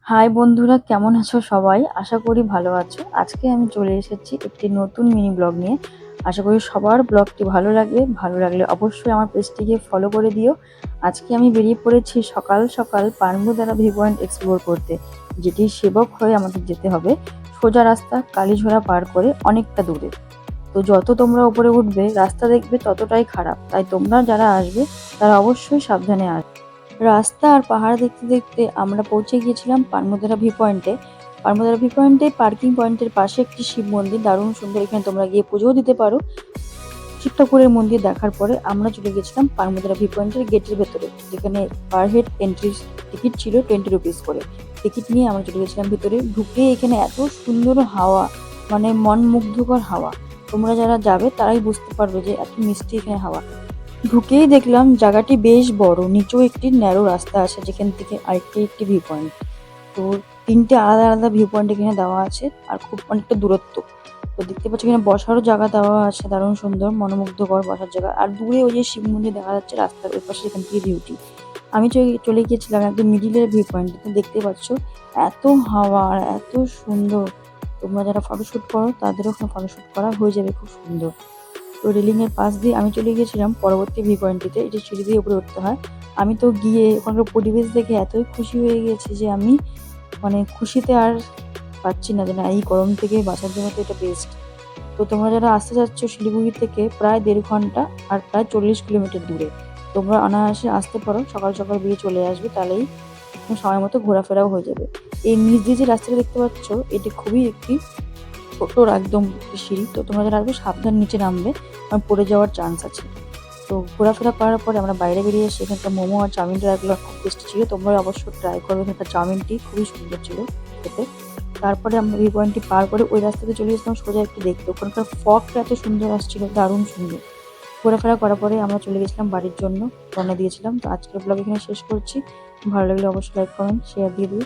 High বন্ধুরা, কেমন আছো সবাই? আশা করি ভালো আছো। আজকে আমি চলে এসেছি একটি নতুন মিনি ব্লগ নিয়ে। আশা করি সবার ব্লগটি ভালো লাগবে। ভালো লাগলে অবশ্যই আমার পেজটিকে ফলো করে দিও। আজকে আমি বেরিয়ে পড়েছি সকাল সকাল পানমুদারা ভিউ পয়েন্ট এক্সপ্লোর করতে, যেটি সেবক হয়ে আমাদের যেতে হবে। সোজা রাস্তা কালীঝোড়া পার করে অনেকটা দূরে। তো যত তোমরা উপরে উঠবে রাস্তা দেখবে ততটাই খারাপ, তাই তোমরা যারা আসবে তারা অবশ্যই সাবধানে আসবে। রাস্তা আর পাহাড় দেখতে দেখতে আমরা পৌঁছে গিয়েছিলাম পানমুদারা ভিউ পয়েন্টে। পানমুদারা ভিউ পয়েন্টে পার্কিং পয়েন্টের পাশে একটি শিব মন্দির, দারুণ সুন্দর। এখানে তোমরা গিয়ে পুজোও দিতে পারো। শিব ঠাকুরের মন্দির দেখার পরে আমরা চলে গেছিলাম পানমুদারা ভিউ পয়েন্টের গেটের ভেতরে, যেখানে পার হেড এন্ট্রি টিকিট ছিল 20 রুপিস করে। টিকিট নিয়ে আমরা চলে গেছিলাম ভিতরে। ঢুকে এখানে এত সুন্দর হাওয়া, মানে মন মুগ্ধকর হাওয়া। তোমরা যারা যাবে তারাই বুঝতে পারবে যে এত মিষ্টি এখানে হাওয়া। ঢুকেই দেখলাম জায়গাটি বেশ বড়, নিচেও একটি ন্যারো রাস্তা আছে যেখান থেকে আরেকটি ভিউ পয়েন্ট। তো তিনটে আলাদা আলাদা ভিউ পয়েন্ট এখানে দেওয়া আছে, আর খুব অনেকটা দূরত্ব। তো দেখতে পাচ্ছি এখানে বসারও জায়গা দেওয়া আছে, দারুণ সুন্দর মনোমুগ্ধকর বসার জায়গা। আর দূরে ওই যে শিব মন্দির দেখা যাচ্ছে রাস্তার ওই পাশে, এখান থেকে ভিউটি। আমি চলে গিয়েছিলাম একদম মিডিলের ভিউ পয়েন্ট। দেখতে পাচ্ছ এত হাওয়া আর এত সুন্দর। তোমরা যারা ফটোশুট করো তাদেরও ওখানে ফটোশুট করা হয়ে যাবে খুব সুন্দর। তো রেলিং এর পাশ দিয়ে আমি চলে গিয়েছিলাম পরবর্তী ভিউ পয়েন্টটিতে। এটা সিঁড়ি দিয়ে উপরে উঠতে হয়। আমি তো গিয়ে ওখানকার পরিবেশ দেখে এতই খুশি হয়ে গেছি যে আমি মানে খুশিতে আর পাচ্ছি না, যে না এই গরম থেকে বাঁচার জন্য তো এটা বেস্ট। তো তোমরা যারা আসতে যাচ্ছ শিলিগুড়ি থেকে প্রায় 1.5 ঘন্টা আর প্রায় 40 কিলোমিটার দূরে, তোমরা অনায়াসে আসতে পারো। সকাল সকাল বেরিয়ে চলে আসবে, তাহলেই সময় মতো ঘোরাফেরাও হয়ে যাবে। এই নিচ দিয়ে যে রাস্তাটা দেখতে পাচ্ছ, এটি খুবই একটি ছোট একদম সিঁড়ি। তো তোমরা যারা আসবে সাবধান নিচে নামবে, কারণ পড়ে যাওয়ার চান্স আছে। তো ঘোরাফেরা করার পরে আমরা বাইরে বেরিয়ে এসে এখানকার মোমো আর চাউমিনটা একগুলো খুব টেস্টি ছিল। তোমরা অবশ্যই ট্রাই করবে, এখানকার চাউমিনটি খুবই সুন্দর ছিল খেতে। তারপরে আমরা ভিউ পয়েন্টটি পার করে ওই রাস্তাতে চলে গেছিলাম সোজা একটু দেখতে। ওখানকার ফগটা এত সুন্দর আসছিল, দারুণ সুন্দর। ঘোরাফেরা করার পরে আমরা চলে গেছিলাম বাড়ির জন্য, রওনা দিয়েছিলাম। তো আজকের ব্লগ এখানে শেষ করছি। ভালো লাগলে অবশ্যই লাইক কমেন্ট শেয়ার দিয়ে দিও।